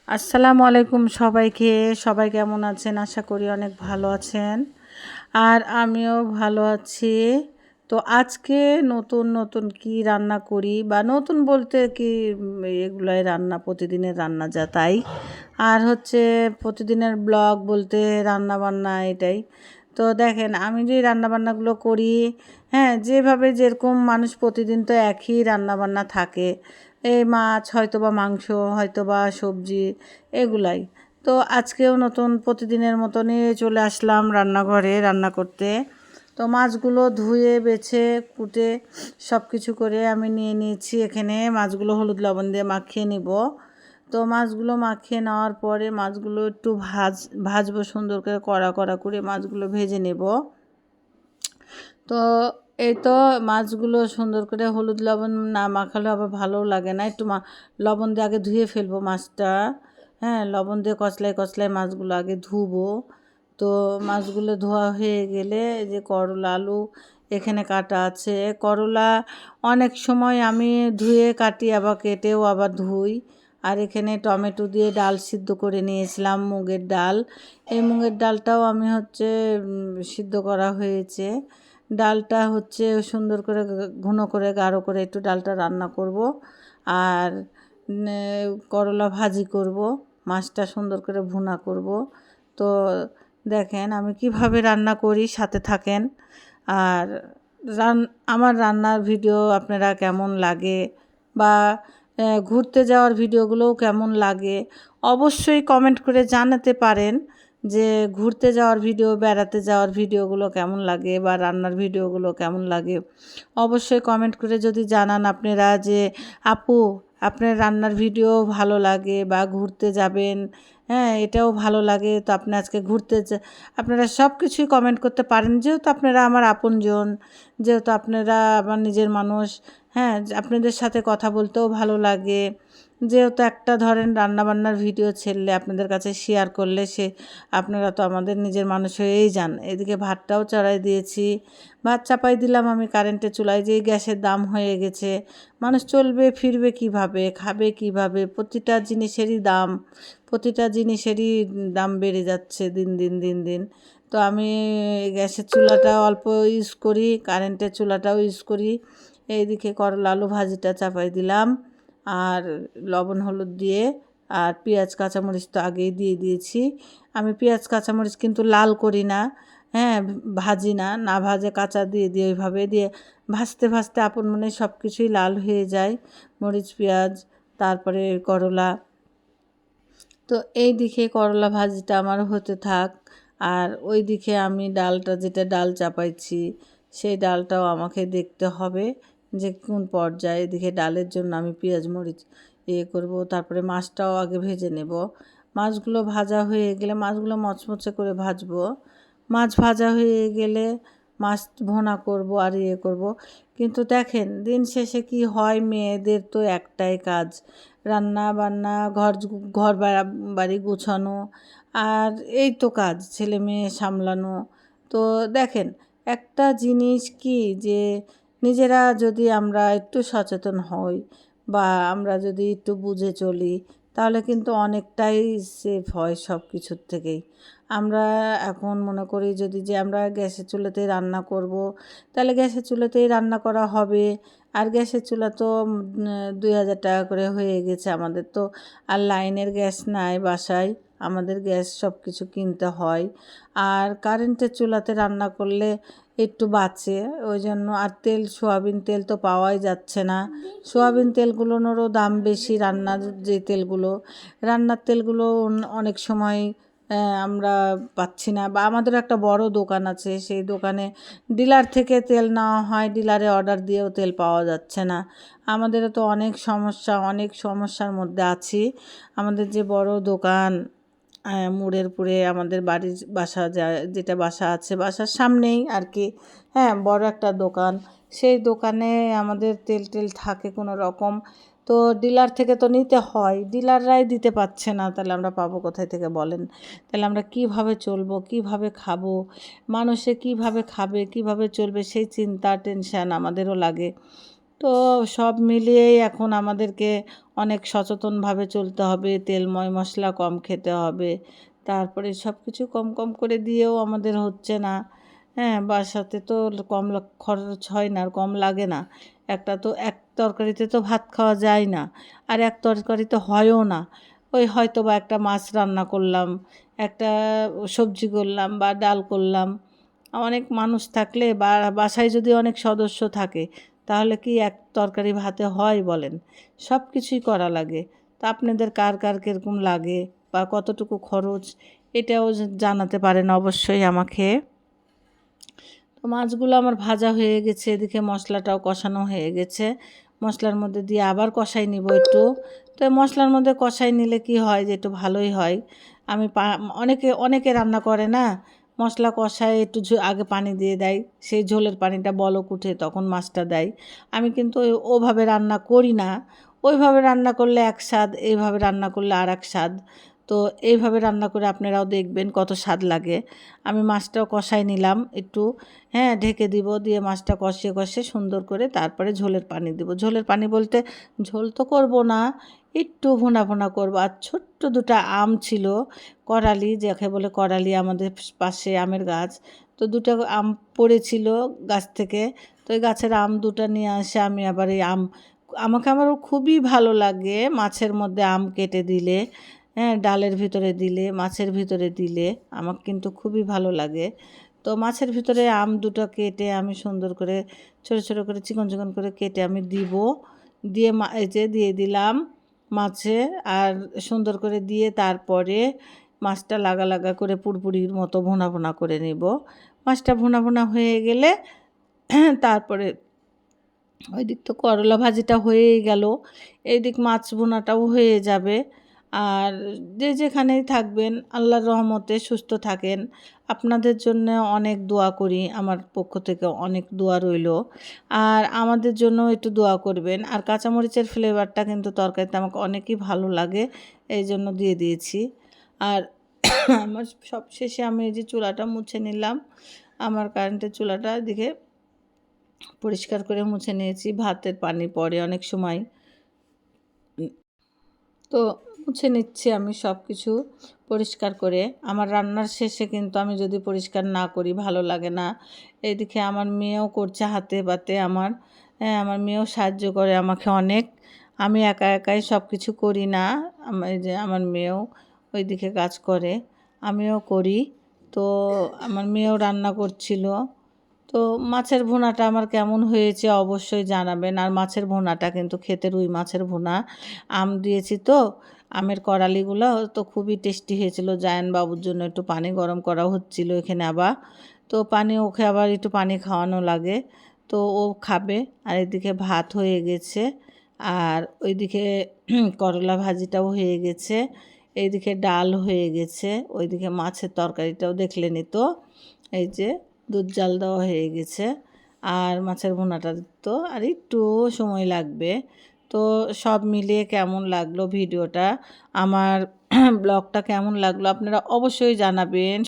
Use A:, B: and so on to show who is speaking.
A: আসসালামু আলাইকুম সবাইকে। সবাই কেমন আছেন? আশা করি অনেক ভালো আছেন। আর আমিও ভালো আছি। তো আজকে নতুন কি রান্না করি বা নতুন বলতে কি এগুলাই রান্না, প্রতিদিনের রান্না যা তাই। আর হচ্ছে প্রতিদিনের ব্লগ বলতে রান্নাবান্না এটাই। তো দেখেন আমি যে রান্নাবান্নাগুলো করি, হ্যাঁ, যেভাবে যেরকম মানুষ প্রতিদিন তো একই রান্নাবান্না থাকে। এই মাছ হয়তোবা মাংস, হয়তোবা সবজি এগুলাই। তো আজকেও নতুন প্রতিদিনের মতনই চলে আসলাম রান্নাঘরে রান্না করতে। তো মাছগুলো ধুয়ে বেছে কুটে সব কিছু করে আমি নিয়ে নিয়েছি এখানে। মাছগুলো হলুদ লবণ দিয়ে মাখিয়ে নিব। তো মাছগুলো মাখিয়ে নেওয়ার পরে মাছগুলো একটু ভাজবো সুন্দর করে, কড়া কড়া করে মাছগুলো ভেজে নেব। তো এই তো মাছগুলো সুন্দর করে হলুদ লবণ না মাখালে আবার ভালোও লাগে না। একটু লবণ দিয়ে আগে ধুয়ে ফেলবো মাছটা। হ্যাঁ, লবণ দিয়ে কচলায় কচলায় মাছগুলো আগে ধুবো। তো মাছগুলো ধোয়া হয়ে গেলে এই যে করলা আলু এখানে কাটা আছে। করলা অনেক সময় আমি ধুয়ে কাটি, আবার কেটেও আবার ধুই। আর এখানে টমেটো দিয়ে ডাল সিদ্ধ করে নিয়েছিলাম, মুগের ডাল। এই মুগের ডালটাও আমি সিদ্ধ করা হয়েছে। ডালটা সুন্দর করে ঘন করে গাঢ় করে একটু ডালটা রান্না করব। আর করলা ভাজি করব, মাছটা সুন্দর করে ভুনা করব। তো দেখেন আমি কিভাবে রান্না করি, সাথে থাকেন। আর আমার রান্নার ভিডিও আপনারা কেমন লাগে বা ঘুরতে যাওয়ার ভিডিওগুলোও কেমন লাগে অবশ্যই কমেন্ট করে জানাতে পারেন যে ঘুরতে যাওয়ার ভিডিও, বেড়াতে যাওয়ার ভিডিওগুলো কেমন লাগে বা রান্নার ভিডিওগুলো কেমন লাগে। অবশ্যই কমেন্ট করে যদি জানান আপনারা যে আপু আপনার রান্নার ভিডিও ভালো লাগে বা ঘুরতে যাবেন, হ্যাঁ, এটাও ভালো লাগে। তো আপনি আজকে আপনারা সব কিছুই কমেন্ট করতে পারেন, যেহেতু আপনারা আমার আপনজন, যেহেতু আপনারা আমার নিজের মানুষ। হ্যাঁ, আপনাদের সাথে কথা বলতেও ভালো লাগে। যেহেতু একটা ধরেন রান্নাবান্নার ভিডিও ছেড়লে আপনাদের কাছে শেয়ার করলে আপনারা তো আমাদের নিজের মানুষ হয়েই যান। এদিকে ভাতটাও চড়াই দিয়েছি। ভাত চাপাই দিলাম আমি কারেন্টের চুলায়। যেই গ্যাসের দাম হয়ে গেছে, মানুষ চলবে ফিরবে কিভাবে, খাবে কিভাবে, প্রতিটা জিনিসেরই দাম বেড়ে যাচ্ছে দিন দিন দিন দিন। তো আমি গ্যাসের চুলাটা অল্প ইউজ করি, কারেন্টের চুলাটাও ইউজ করি। এইদিকে করলা আলু ভাজিটা চাপাই দিলাম আর লবণ হলুদ দিয়ে, আর পেঁয়াজ কাঁচামরিচ তো আগেই দিয়ে দিয়েছি। আমি পেঁয়াজ কাঁচামরিচ কিন্তু লাল করি না, হ্যাঁ, ভাজি না, না ভাজে কাঁচা দিয়ে ওইভাবে দিয়ে ভাজতে ভাজতে আপন মনে সব কিছুই লাল হয়ে যায়, মরিচ পেঁয়াজ তারপরে করলা। তো এই দিকে করলা ভাজিটা আমার হতে থাক, আর ওই দিকে আমি ডালটা, যেটা ডাল চাপাইছি সেই ডালটাও আমাকে দেখতে হবে যে কোন পর্যায়ে। এদিকে ডালের জন্য আমি পেঁয়াজ মরিচ করব, তারপরে মাছটাও আগে ভেজে নেব। মাছগুলো ভাজা হয়ে গেলে মাছগুলো মচমচে করে ভাজবো। মাছ ভাজা হয়ে গেলে মাছ ভোনা করব আর করব। কিন্তু দেখেন দিন শেষে কি হয়, মেয়েদের তো একটাই কাজ, রান্না বান্না, ঘর বাড়ি গোছানো, আর এই তো কাজ, ছেলে মেয়ে সামলানো। তো দেখেন একটা জিনিস কি, যে নিজেরা যদি আমরা একটু সচেতন হই বা আমরা যদি একটু বুঝে চলি, তাহলে কিন্তু অনেকটাই সেফ হয় সব কিছুর থেকেই। আমরা এখন মনে করি যদি যে আমরা গ্যাসের চুলাতেই রান্না করব, তাহলে গ্যাসের চুলাতেই রান্না করা হবে। আর গ্যাসের চুলা তো 2,000 টাকা করে হয়ে গেছে আমাদের তো। আর লাইনের গ্যাস নাই বাসায়, আমাদের গ্যাস সব কিছু কিনতে হয়। আর কারেন্টের চুলাতে রান্না করলে একটু বাঁচে, ওই জন্য। আর সোয়াবিন তেল তো পাওয়াই যাচ্ছে না। সোয়াবিন তেলগুলোরও দাম বেশি। রান্নার তেলগুলো অনেক সময় আমরা পাচ্ছি না, বা আমাদের একটা বড় দোকান আছে, সেই দোকানে ডিলার থেকে তেল নেওয়া হয়, ডিলারে অর্ডার দিয়েও তেল পাওয়া যাচ্ছে না। আমাদেরও তো অনেক সমস্যার মধ্যে আছি। আমাদের যে বড় দোকান মোড়ের পুরে আমাদের যেটা বাসা আছে, বাসার সামনেই আর কি, হ্যাঁ, বড় একটা দোকান। সেই দোকানে আমাদের তেল থাকে কোনো রকম। তো ডিলার থেকে তো নিতে হয়, ডিলাররাই দিতে পারছে না, তাহলে আমরা পাবো কোথায় থেকে বলেন? তাহলে আমরা কিভাবে চলবো, কিভাবে খাবো, মানুষে কিভাবে খাবে, কিভাবে চলবে, সেই চিন্তা টেনশান আমাদেরও লাগে। তো সব মিলিয়েই এখন আমাদেরকে অনেক সচেতনভাবে চলতে হবে, তেলময় মশলা কম খেতে হবে। তারপরে সব কিছু কম কম করে দিয়েও আমাদের হচ্ছে না। হ্যাঁ, বাসাতে তো কম খরচ হয় না, আর কম লাগে না। এক তরকারিতে তো ভাত খাওয়া যায় না, আর এক তরকারিতে হয়ও না। ওই হয়তোবা একটা মাছ রান্না করলাম, একটা সবজি করলাম বা ডাল করলাম। অনেক মানুষ থাকলে বা বাসায় যদি অনেক সদস্য থাকে, তাহলে কি এক তরকারি ভাতে হয় বলেন? সব কিছুই করা লাগে। তো আপনাদের কার কার কীরকম লাগে বা কতটুকু খরচ, এটাও জানাতে পারেন অবশ্যই আমাকে। তো মাছগুলো আমার ভাজা হয়ে গেছে, এদিকে মশলাটাও কষানো হয়ে গেছে। মশলার মধ্যে দিয়ে আবার কষাই নিব একটু। তো মশলার মধ্যে কষাই নিলে কি হয় যে একটু ভালোই হয়। আমি অনেকে অনেকে রান্না করে না, মশলা কষায় একটু আগে পানি দিয়ে দেয়, সেই ঝোলের পানিটা বলক উঠে তখন মাছটা দেয়। আমি কিন্তু ওভাবে রান্না করি না। ওইভাবে রান্না করলে এক স্বাদ, এইভাবে রান্না করলে আর এক স্বাদ। তো এইভাবে রান্না করে আপনারাও দেখবেন কত স্বাদ লাগে। আমি মাছটাও কষাই নিলাম একটু, হ্যাঁ, ঢেকে দিব, দিয়ে মাছটা কষিয়ে কষিয়ে সুন্দর করে তারপরে ঝোলের পানি দিব। ঝোলের পানি বলতে ঝোল তো করব না, একটু ভুনা ভুনা করব। আর ছোট্ট দুটো আম ছিল, করালি, যাকে বলে করালি, আমাদের পাশে আমের গাছ। তো দুটো আম পড়েছিল গাছ থেকে। তো ওই গাছের আম দুটো নিয়ে আসে আমি আবার এই আমার খুবই ভালো লাগে মাছের মধ্যে আম কেটে দিলে, হ্যাঁ, ডালের ভিতরে দিলে, মাছের ভিতরে দিলে আমার কিন্তু খুবই ভালো লাগে। তো মাছের ভিতরে আম দুটো কেটে আমি সুন্দর করে ছোটো ছোটো করে চিকন চিকন করে কেটে আমি দিব, দিয়ে এই যে দিয়ে দিলাম মাছে। আর সুন্দর করে দিয়ে তারপরে মাছটা লাগা লাগা করে পুরপুরির মতো ভুনা ভুনা করে নেব। মাছটা ভুনা ভুনা হয়ে গেলে তারপরে ওই দিক তো করলা ভাজিটা হয়েই গেল, এইদিক মাছ ভুনাটাও হয়ে যাবে। আর যে যেখানেই থাকবেন আল্লাহর রহমতে সুস্থ থাকেন। আপনাদের জন্য অনেক দোয়া করি, আমার পক্ষ থেকে অনেক দোয়া রইল। আর আমাদের জন্য একটু দোয়া করবেন। আর কাঁচামরিচের ফ্লেভারটা কিন্তু তরকারিতে আমাকে অনেকই ভালো লাগে, এই জন্য দিয়ে দিয়েছি। আর আমার সবশেষে আমি এই যে চুলাটা মুছে নিলাম, আমার কারেন্টের চুলাটা দিকে পরিষ্কার করে মুছে নিয়েছি। ভাতের পানি পড়ে অনেক সময়, তো মুছে নিচ্ছি আমি সব কিছু পরিষ্কার করে। আমার রান্নার শেষে কিন্তু আমি যদি পরিষ্কার না করি ভালো লাগে না। এদিকে আমার মেয়েও করছে হাতে পাতে আমার, হ্যাঁ, আমার মেয়েও সাহায্য করে আমাকে অনেক। আমি একা একাই সব কিছু করি না, এই যে আমার মেয়েও ওইদিকে কাজ করে, আমিও করি। তো আমার মেয়েও রান্না করছিল। তো মাছের ভুনাটা আমার কেমন হয়েছে অবশ্যই জানাবেন। আর মাছের ভুনাটা কিন্তু খেতে রুই মাছের ভুনা, আম দিয়েছি তো, আমের করালিগুলো তো খুবই টেস্টি হয়েছিল। জায়ান বাবুর জন্য একটু পানি গরম করা হচ্ছিল এখানে আবার। তো ওকে আবার একটু পানি খাওয়ানো লাগে, তো ও খাবে। আর এদিকে ভাত হয়ে গেছে, আর ওইদিকে করলা ভাজিটাও হয়ে গেছে, এইদিকে ডাল হয়ে গেছে, ওইদিকে মাছের তরকারিটাও দেখলেনই তো, এই যে দুধ জাল দেওয়া হয়ে গেছে। আর মাছের ভুনাটা তো আর একটু সময় লাগবে। তো সব মিলিয়ে কেমন লাগলো ভিডিওটা, আমার ব্লগটা কেমন লাগলো আপনারা অবশ্যই জানাবেন।